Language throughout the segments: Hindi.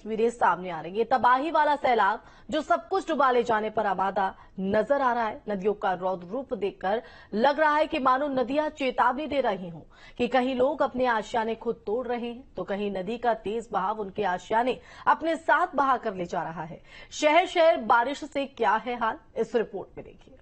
तस्वीरें सामने आ रही है। तबाही वाला सैलाब जो सब कुछ डुबा ले जाने पर आबादा नजर आ रहा है। नदियों का रौद्र रूप देखकर लग रहा है कि मानो नदियां चेतावनी दे रही हों कि कहीं लोग अपने आशियाने खुद तोड़ रहे हैं तो कहीं नदी का तेज बहाव उनके आशियाने अपने साथ बहा कर ले जा रहा है। शहर शहर बारिश से क्या है हाल, इस रिपोर्ट में देखिए।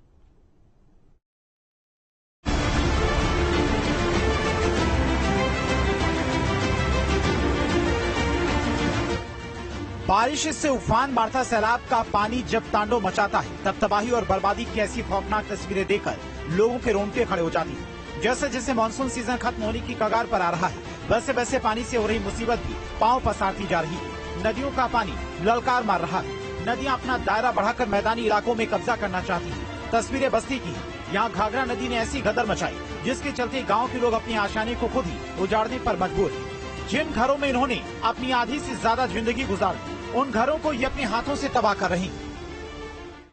बारिश से उफान मारता सैलाब का पानी जब तांडव मचाता है तब तबाही और बर्बादी की ऐसी खौफनाक तस्वीरें देखकर लोगों के रोंगटे खड़े हो जाती हैं। जैसे जैसे मानसून सीजन खत्म होने की कगार पर आ रहा है, वैसे वैसे पानी से हो रही मुसीबत भी पांव पसारती जा रही है। नदियों का पानी ललकार मार रहा है। नदियां अपना दायरा बढ़ाकर मैदानी इलाकों में कब्जा करना चाहती है। तस्वीरें बस्ती की। यहाँ घाघरा नदी ने ऐसी गदर मचाई जिसके चलते गाँव के लोग अपने आशियाने को खुद ही उजाड़ने पर मजबूर है। जिन घरों में इन्होंने अपनी आधी से ज्यादा जिंदगी गुजारी, उन घरों को ये अपने हाथों से तबाह कर रही।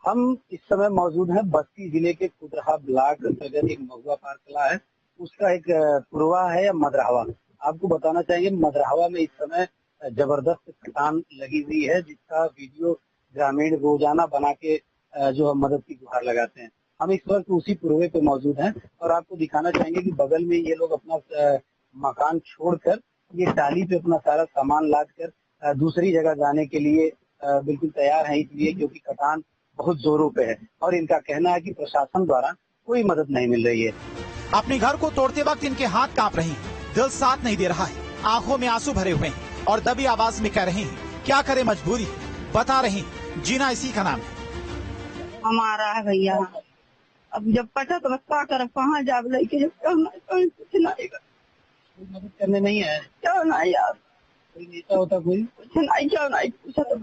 हम इस समय मौजूद हैं बस्ती जिले के कुदरहा ब्लॉक अंतर्गत एक महुआ पार कला है, उसका एक पुरवा है या मदरहवा। आपको बताना चाहिए मदरहवा में इस समय जबरदस्त कटान लगी हुई है, जिसका वीडियो ग्रामीण रोजाना बना के जो हम मदद की गुहार लगाते हैं। हम इस वक्त उसी पुरवे पे मौजूद हैं और आपको दिखाना चाहेंगे कि बगल में ये लोग अपना मकान छोड़कर ये टाली पे अपना सारा सामान लाद कर दूसरी जगह जाने के लिए बिल्कुल तैयार है, इसलिए क्योंकि कटान बहुत जोरों पे है और इनका कहना है कि प्रशासन द्वारा कोई मदद नहीं मिल रही है। अपने घर को तोड़ते वक्त इनके हाथ कांप रहे हैं, दिल साथ नहीं दे रहा है, आंखों में आंसू भरे हुए हैं और दबी आवाज में कह रहे हैं क्या करे मजबूरी, बता रहे हैं जीना इसी का नाम है। हमारा है भैया, अब जब पता तो क्या कर, कहाँ जाब लेके कुछ मदद करने नहीं है, क्यों नहीं यार, कोई नेता होता कोई कुछ नहीं, क्यों नहीं पूछा तो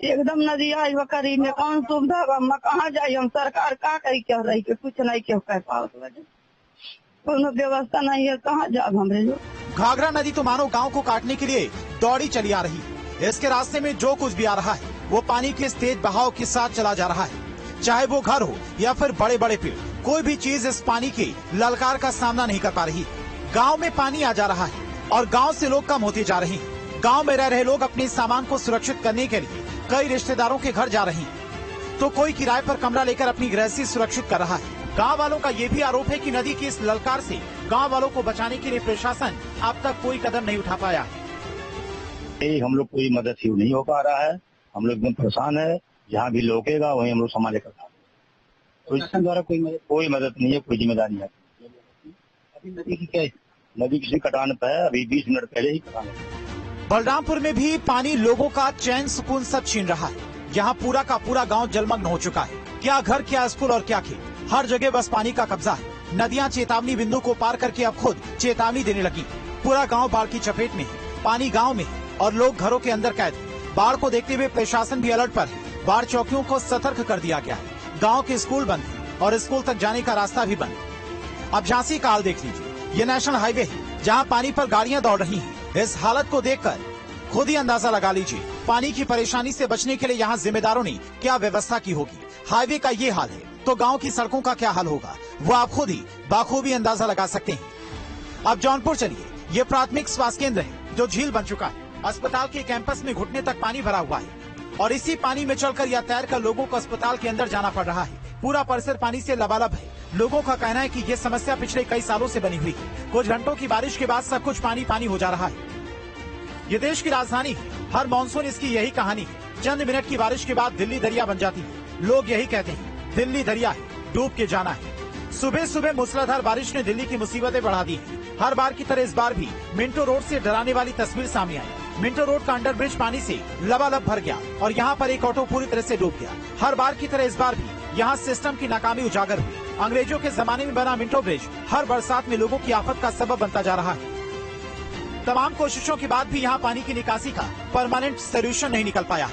एकदम नदी आई करीब में कौन सुविधा बा, कहाँ जाये हम, सरकार का कही कह रही के कुछ नहीं क्यों कह पाओ, कोनो व्यवस्था नहीं है, कहाँ जाब हमरे जो। घाघरा नदी तो मानो गांव को काटने के लिए दौड़ी चली आ रही है। इसके रास्ते में जो कुछ भी आ रहा है वो पानी के तेज बहाव के साथ चला जा रहा है। चाहे वो घर हो या फिर बड़े बड़े पेड़, कोई भी चीज इस पानी के ललकार का सामना नहीं कर पा रही। गांव में पानी आ जा रहा है और गांव से लोग कम होते जा रहे हैं। गांव में रह रहे लोग अपने सामान को सुरक्षित करने के लिए कई रिश्तेदारों के घर जा रहे हैं, तो कोई किराए पर कमरा लेकर अपनी गृहस्थी सुरक्षित कर रहा है। गांव वालों का ये भी आरोप है कि नदी की इस ललकार से गांव वालों को बचाने के लिए प्रशासन अब तक कोई कदम नहीं उठा पाया। हम लोग कोई मदद ही नहीं हो पा रहा है, हम लोग एकदम परेशान है। जहाँ भी लोकेगा वहीं हम लोग संभाले करता है। प्रशासन द्वारा कोई मदद नहीं है, कोई जिम्मेदारी है। अभी नदी की क्या है? नदी किसी कटान पे है, अभी 20 मिनट पहले ही कटान है। बलरामपुर में भी पानी लोगों का चैन सुकून सब छीन रहा है। यहाँ पूरा का पूरा गांव जलमग्न हो चुका है। क्या घर, क्या स्कूल और क्या खेत, हर जगह बस पानी का कब्जा है। नदियाँ चेतावनी बिंदु को पार करके अब खुद चेतावनी देने लगी। पूरा गाँव बाढ़ की चपेट में है, पानी गाँव में है और लोग घरों के अंदर कैद है। बाढ़ को देखते हुए प्रशासन भी अलर्ट पर है। बाढ़ चौकियों को सतर्क कर दिया गया है। गांव के स्कूल बंद है और स्कूल तक जाने का रास्ता भी बंद। अब झांसी का हाल देख लीजिए। ये नेशनल हाईवे है जहां पानी पर गाड़ियां दौड़ रही हैं। इस हालत को देखकर खुद ही अंदाजा लगा लीजिए पानी की परेशानी से बचने के लिए यहाँ जिम्मेदारों ने क्या व्यवस्था की होगी। हाईवे का ये हाल है तो गाँव की सड़कों का क्या हाल होगा, वो आप खुद ही बाखूबी अंदाजा लगा सकते हैं। अब जौनपुर चलिए। ये प्राथमिक स्वास्थ्य केंद्र है जो झील बन चुका है। अस्पताल के कैंपस में घुटने तक पानी भरा हुआ है और इसी पानी में चलकर या तैरकर लोगों को अस्पताल के अंदर जाना पड़ रहा है। पूरा परिसर पानी से लबालब है। लोगों का कहना है कि ये समस्या पिछले कई सालों से बनी हुई है। कुछ घंटों की बारिश के बाद सब कुछ पानी पानी हो जा रहा है। ये देश की राजधानी है, हर मानसून इसकी यही कहानी है। चंद मिनट की बारिश के बाद दिल्ली दरिया बन जाती है। लोग यही कहते हैं दिल्ली दरिया है, डूब के जाना है। सुबह सुबह मूसलाधार बारिश ने दिल्ली की मुसीबतें बढ़ा दी है। हर बार की तरह इस बार भी मिंटो रोड से डराने वाली तस्वीर सामने आई। मिंटो रोड का अंडरब्रिज पानी से लबालब भर गया और यहाँ पर एक ऑटो पूरी तरह से डूब गया। हर बार की तरह इस बार भी यहाँ सिस्टम की नाकामी उजागर हुई। अंग्रेजों के जमाने में बना मिंटो ब्रिज हर बरसात में लोगों की आफत का सबब बनता जा रहा है। तमाम कोशिशों के बाद भी यहाँ पानी की निकासी का परमानेंट सोल्यूशन नहीं निकल पाया।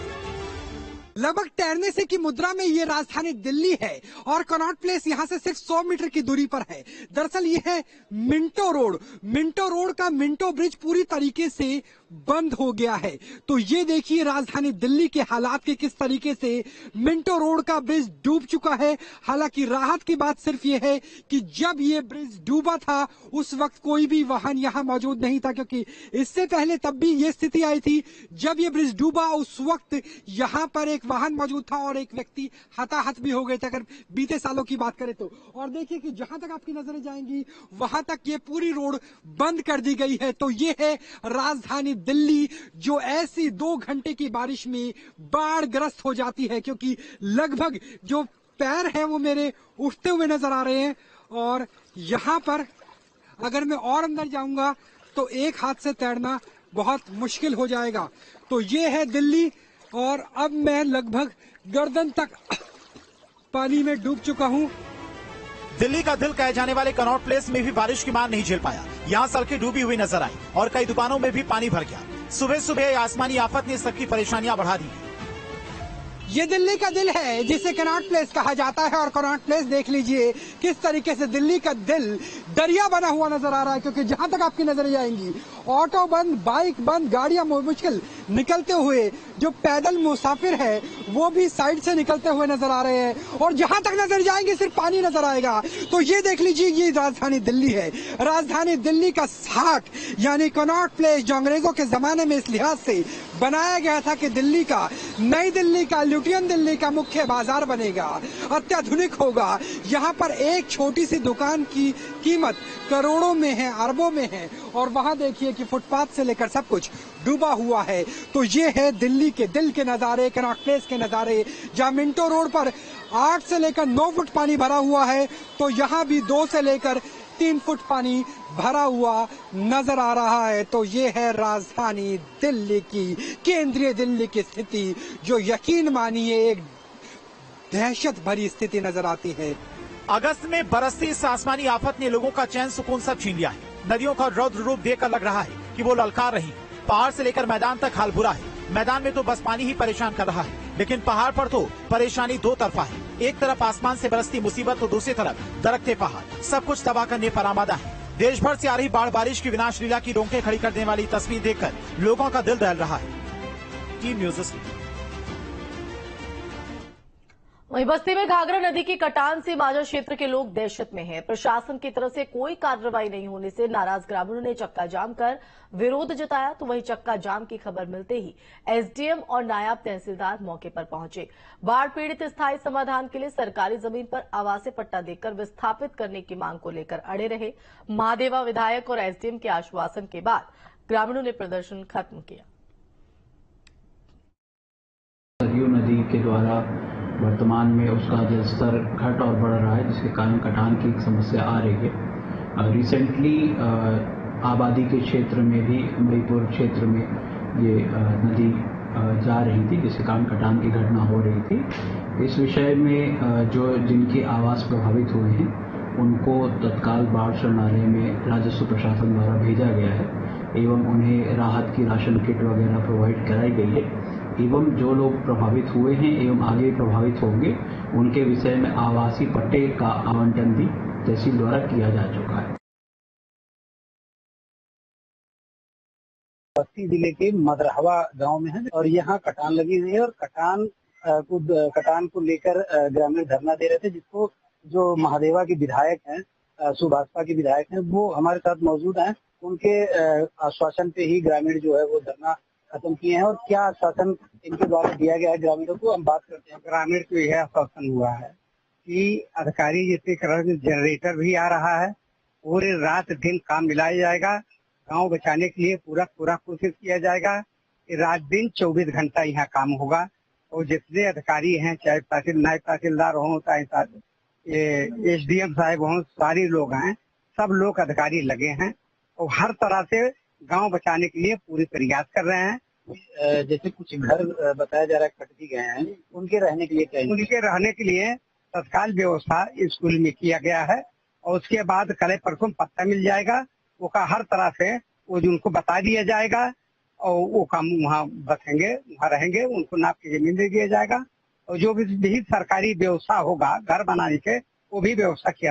लगभग तैरने से की मुद्रा में ये राजधानी दिल्ली है और कनॉट प्लेस यहाँ से सिर्फ 100 मीटर की दूरी पर है। दरअसल ये है मिंटो रोड। मिंटो रोड का मिंटो ब्रिज पूरी तरीके से बंद हो गया है। तो ये देखिए राजधानी दिल्ली के हालात के किस तरीके से मिंटो रोड का ब्रिज डूब चुका है। हालांकि राहत की बात सिर्फ ये है कि जब ये ब्रिज डूबा था उस वक्त कोई भी वाहन यहाँ मौजूद नहीं था, क्योंकि इससे पहले तब भी ये स्थिति आई थी। जब ये ब्रिज डूबा उस वक्त यहाँ पर एक वाहन मौजूद था और एक व्यक्ति हताहत भी हो गए थे, अगर बीते सालों की बात करें तो। और देखिए कि जहां तक आपकी नजरें जाएंगी वहां तक ये पूरी रोड बंद कर दी गई है। तो ये है राजधानी दिल्ली, जो ऐसी 2 घंटे की बारिश में बाढ़ ग्रस्त हो जाती है, क्योंकि लगभग जो पैर है वो मेरे उठते हुए नजर आ रहे हैं। और यहाँ पर अगर मैं और अंदर जाऊंगा तो एक हाथ से तैरना बहुत मुश्किल हो जाएगा। तो ये है दिल्ली और अब मैं लगभग गर्दन तक पानी में डूब चुका हूँ। दिल्ली का दिल कहे जाने वाले कनॉट प्लेस में भी बारिश की मार नहीं झेल पाया। यहाँ सड़कें डूबी हुई नजर आई और कई दुकानों में भी पानी भर गया। सुबह सुबह आसमानी आफत ने सबकी परेशानियां बढ़ा दी। ये दिल्ली का दिल है जिसे कनॉट प्लेस कहा जाता है और कनॉट प्लेस देख लीजिए किस तरीके से दिल्ली का दिल दरिया बना हुआ नजर आ रहा है, क्योंकि जहां तक आपकी नजरें जाएंगी ऑटो बंद, बाइक बंद, गाड़ियां मुश्किल निकलते हुए, जो पैदल मुसाफिर है वो भी साइड से निकलते हुए नजर आ रहे हैं और जहां तक नजर जाएंगे सिर्फ पानी नजर आएगा। तो ये देख लीजिए ये राजधानी दिल्ली है। राजधानी दिल्ली का हार्ट यानी कनॉट प्लेस, जो अंग्रेजों के जमाने में इस लिहाज से बनाया गया था कि दिल्ली का, नई दिल्ली का, लुटियन दिल्ली का मुख्य बाजार बनेगा, अत्याधुनिक होगा। यहाँ पर एक छोटी सी दुकान की कीमत करोड़ों में है, अरबों में है और वहाँ देखिए कि फुटपाथ से लेकर सब कुछ डूबा हुआ है। तो ये है दिल्ली के दिल के नजारे, कनॉट प्लेस के नजारे, जहाँ मिंटो रोड पर 8 से लेकर 9 फुट पानी भरा हुआ है तो यहाँ भी 2 से लेकर 3 फुट पानी भरा हुआ नजर आ रहा है। तो ये है राजधानी दिल्ली की, केंद्रीय दिल्ली की स्थिति, जो यकीन मानिए एक दहशत भरी स्थिति नजर आती है। अगस्त में बरसती इस आसमानी आफत ने लोगों का चैन सुकून सब छीन लिया है। नदियों का रौद्र रूप देखकर लग रहा है कि वो ललकार रही। पहाड़ से लेकर मैदान तक हाल बुरा है। मैदान में तो बस पानी ही परेशान कर रहा है, लेकिन पहाड़ पर तो परेशानी 2 तरफा है। एक तरफ आसमान से बरसती मुसीबत तो दूसरी तरफ दरकते पहाड़, सब कुछ तबाह करने पर आमादा है। देश भर से आ रही बाढ़ बारिश की विनाश लीला की रोंगटे खड़ी कर देने वाली तस्वीर देखकर लोगों का दिल दहल रहा है। Team news. वहीं बस्ती में घाघरा नदी की कटान से मांझा क्षेत्र के लोग दहशत में हैं। प्रशासन की तरफ से कोई कार्रवाई नहीं होने से नाराज ग्रामीणों ने चक्का जाम कर विरोध जताया। तो वहीं चक्का जाम की खबर मिलते ही एसडीएम और नायब तहसीलदार मौके पर पहुंचे। बाढ़ पीड़ित स्थायी समाधान के लिए सरकारी जमीन पर आवासीय पट्टा देकर विस्थापित करने की मांग को लेकर अड़े रहे। महादेवा विधायक और एसडीएम के आश्वासन के बाद ग्रामीणों ने प्रदर्शन खत्म किया। सरयू नदी के द्वारा वर्तमान में उसका जलस्तर घट और बढ़ रहा है, जिसके कारण कटान की एक समस्या आ रही है। रिसेंटली आबादी के क्षेत्र में भी, मईपुर क्षेत्र में ये नदी जा रही थी, जिसके कारण कटान की घटना हो रही थी। इस विषय में जो जिनके आवास प्रभावित हुए हैं उनको तत्काल बाढ़ शरणालय में राजस्व प्रशासन द्वारा भेजा गया है एवं उन्हें राहत की राशन किट वगैरह प्रोवाइड कराई गई है एवं जो लोग प्रभावित हुए हैं एवं आगे प्रभावित होंगे उनके विषय में आवासीय पट्टे का आवंटन भी तहसील द्वारा किया जा चुका है। बस्ती जिले के मदरहवा गांव में है और यहाँ कटान लगी हुई है और कटान को लेकर ग्रामीण धरना दे रहे थे, जिसको जो महादेवा के विधायक हैं, सुभाषपा के विधायक हैं, वो हमारे साथ मौजूद हैं। उनके आश्वासन पे ही ग्रामीण जो है वो धरना खत्म किए हैं। और क्या आश्वासन इनके द्वारा दिया गया है ग्रामीणों को, हम बात करते हैं। ग्रामीण को यह आश्वासन हुआ है कि अधिकारी जिसके कारण जनरेटर भी आ रहा है, पूरे रात दिन काम मिलाया जाएगा, गांव बचाने के लिए पूरा कोशिश किया जाएगा। रात दिन 24 घंटा यहाँ काम होगा और जितने अधिकारी हैं, चाहे नायब तहसीलदार हों, चाहे एसडीएम साहब हों, सारे लोग हैं, सब लोग अधिकारी लगे हैं और हर तरह से गांव बचाने के लिए पूरी प्रयास कर रहे हैं। जैसे कुछ घर बताया जा रहा है कट भी गए हैं, उनके रहने के लिए क्या? उनके रहने के लिए तत्काल व्यवस्था स्कूल में किया गया है और उसके बाद कल परसों पत्ता मिल जाएगा, वो का हर तरह से वो उनको बता दिया जाएगा और वो काम वहाँ बसेंगे, वहाँ रहेंगे, उनको नाप की जमीन दे दिया जाएगा और जो भी सरकारी व्यवस्था होगा घर बनाने के वो भी व्यवस्था किया